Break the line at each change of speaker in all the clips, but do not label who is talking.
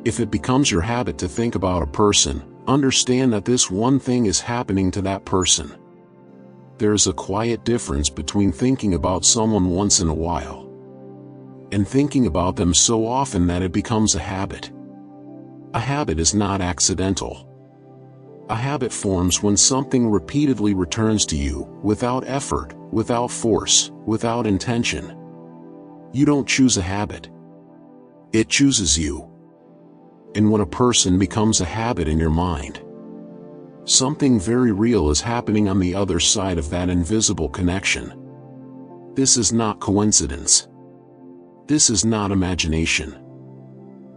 If it becomes your habit to think about a person, understand that this one thing is happening to that person. There is a quiet difference between thinking about someone once in a while and thinking about them so often that it becomes a habit. A habit is not accidental. A habit forms when something repeatedly returns to you, without effort, without force, without intention. You don't choose a habit. It chooses you. And when a person becomes a habit in your mind, something very real is happening on the other side of that invisible connection. This is not coincidence. This is not imagination.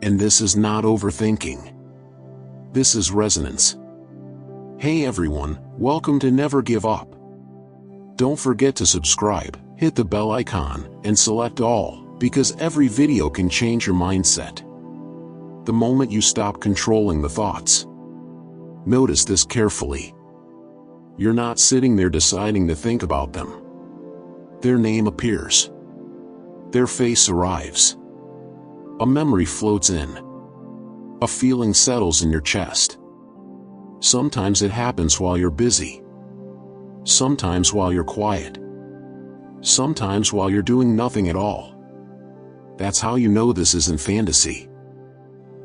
And this is not overthinking. This is resonance. Hey everyone, welcome to Never Give Up. Don't forget to subscribe, hit the bell icon, and select all, because every video can change your mindset. The moment you stop controlling the thoughts. Notice this carefully. You're not sitting there deciding to think about them. Their name appears. Their face arrives. A memory floats in. A feeling settles in your chest. Sometimes it happens while you're busy. Sometimes while you're quiet. Sometimes while you're doing nothing at all. That's how you know this isn't fantasy.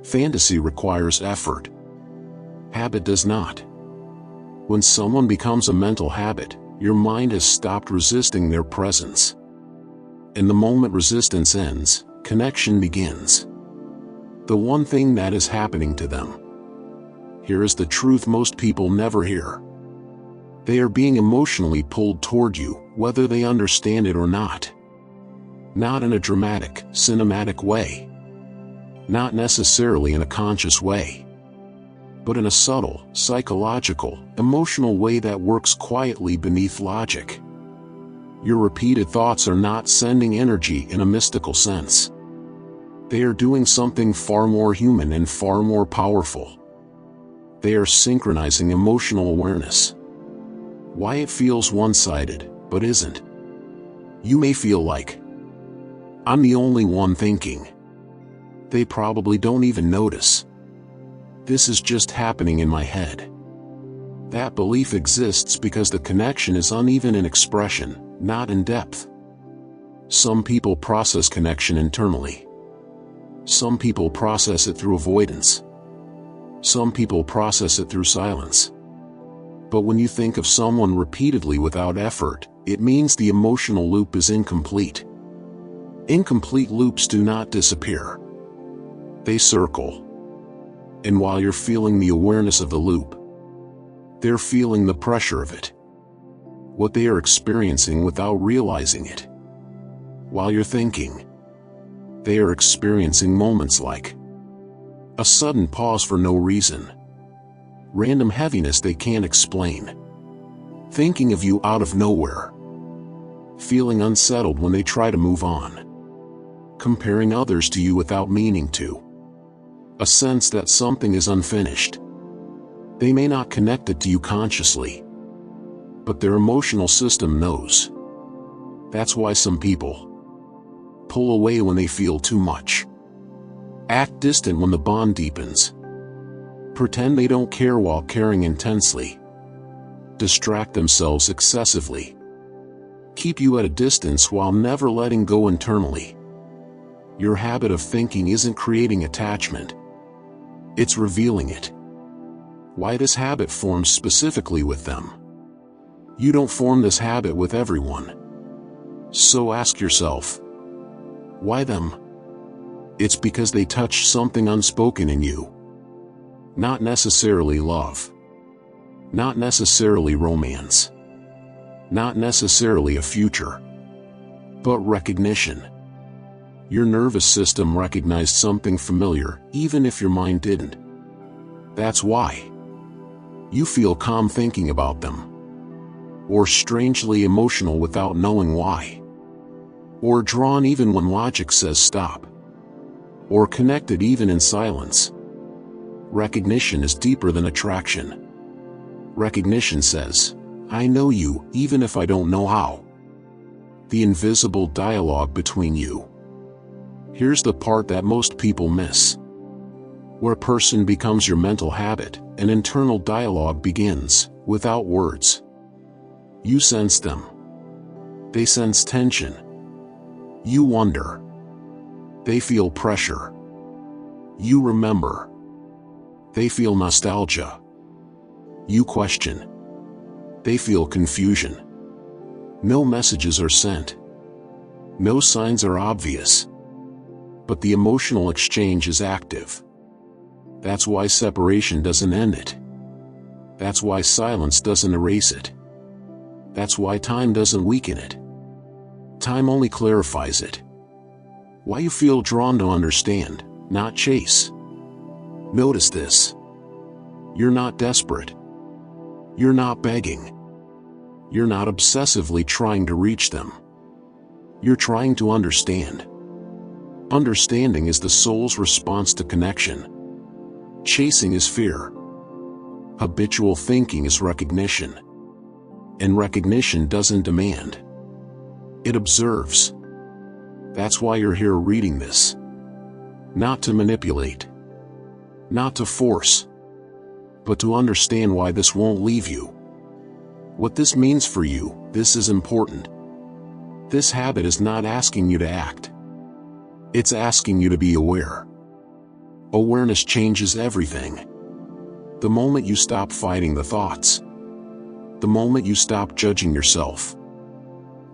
Fantasy requires effort. Habit does not. When someone becomes a mental habit, your mind has stopped resisting their presence. And the moment resistance ends, connection begins. The one thing that is happening to them. Here is the truth most people never hear. They are being emotionally pulled toward you, whether they understand it or not. Not in a dramatic, cinematic way. Not necessarily in a conscious way. But in a subtle, psychological, emotional way that works quietly beneath logic. Your repeated thoughts are not sending energy in a mystical sense. They are doing something far more human and far more powerful. They are synchronizing emotional awareness. Why it feels one-sided, but isn't. You may feel like, I'm the only one thinking. They probably don't even notice. This is just happening in my head. That belief exists because the connection is uneven in expression, not in depth. Some people process connection internally. Some people process it through avoidance. Some people process it through silence. But when you think of someone repeatedly without effort, it means the emotional loop is incomplete. Incomplete loops do not disappear. They circle. And while you're feeling the awareness of the loop, they're feeling the pressure of it. What they are experiencing without realizing it. While you're thinking, they are experiencing moments like a sudden pause for no reason. Random heaviness they can't explain. Thinking of you out of nowhere. Feeling unsettled when they try to move on. Comparing others to you without meaning to. A sense that something is unfinished. They may not connect it to you consciously, but their emotional system knows. That's why some people pull away when they feel too much. Act distant when the bond deepens. Pretend they don't care while caring intensely. Distract themselves excessively. Keep you at a distance while never letting go internally. Your habit of thinking isn't creating attachment. It's revealing it. Why this habit forms specifically with them. You don't form this habit with everyone. So ask yourself, why them? It's because they touch something unspoken in you. Not necessarily love. Not necessarily romance. Not necessarily a future. But recognition. Your nervous system recognized something familiar, even if your mind didn't. That's why. You feel calm thinking about them. Or strangely emotional without knowing why. Or drawn even when logic says stop. Or connected even in silence. Recognition is deeper than attraction. Recognition says, I know you, even if I don't know how. The invisible dialogue between you. Here's the part that most people miss. where person becomes your mental habit, an internal dialogue begins, without words. You sense them. They sense tension. You wonder. They feel pressure. You remember. They feel nostalgia. You question. They feel confusion. No messages are sent. No signs are obvious. But the emotional exchange is active. That's why separation doesn't end it. That's why silence doesn't erase it. That's why time doesn't weaken it. Time only clarifies it. Why you feel drawn to understand, not chase. Notice this. You're not desperate. You're not begging. You're not obsessively trying to reach them. You're trying to understand. Understanding is the soul's response to connection. Chasing is fear. Habitual thinking is recognition. And recognition doesn't demand. It observes. That's why you're here reading this. Not to manipulate. Not to force. But to understand why this won't leave you. What this means for you, this is important. This habit is not asking you to act. It's asking you to be aware. Awareness changes everything. The moment you stop fighting the thoughts. The moment you stop judging yourself.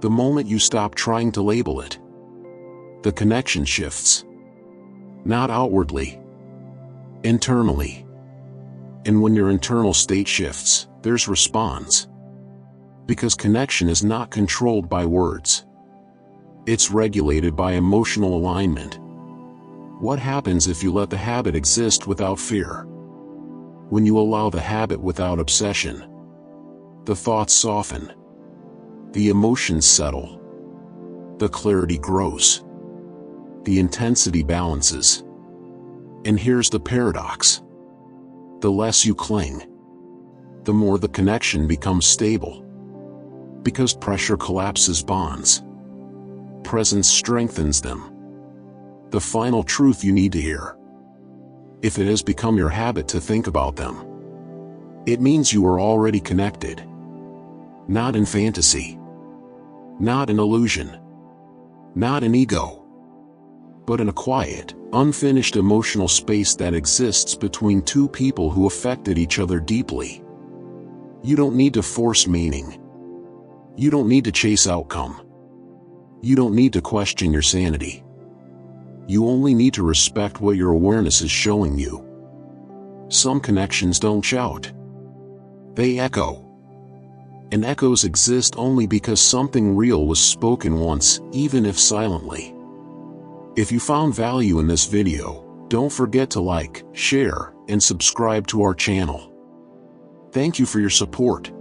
The moment you stop trying to label it. The connection shifts. Not outwardly. Internally. And when your internal state shifts, there's response. Because connection is not controlled by words. It's regulated by emotional alignment. What happens if you let the habit exist without fear? When you allow the habit without obsession, the thoughts soften. The emotions settle. The clarity grows. The intensity balances. And here's the paradox. The less you cling, the more the connection becomes stable. Because pressure collapses bonds. Presence strengthens them. The final truth you need to hear. If it has become your habit to think about them, it means you are already connected. Not in fantasy. Not in illusion. Not in ego. But in a quiet, unfinished emotional space that exists between two people who affected each other deeply. You don't need to force meaning. You don't need to chase outcome. You don't need to question your sanity. You only need to respect what your awareness is showing you. Some connections don't shout. They echo. And echoes exist only because something real was spoken once, even if silently. If you found value in this video, don't forget to like, share, and subscribe to our channel. Thank you for your support.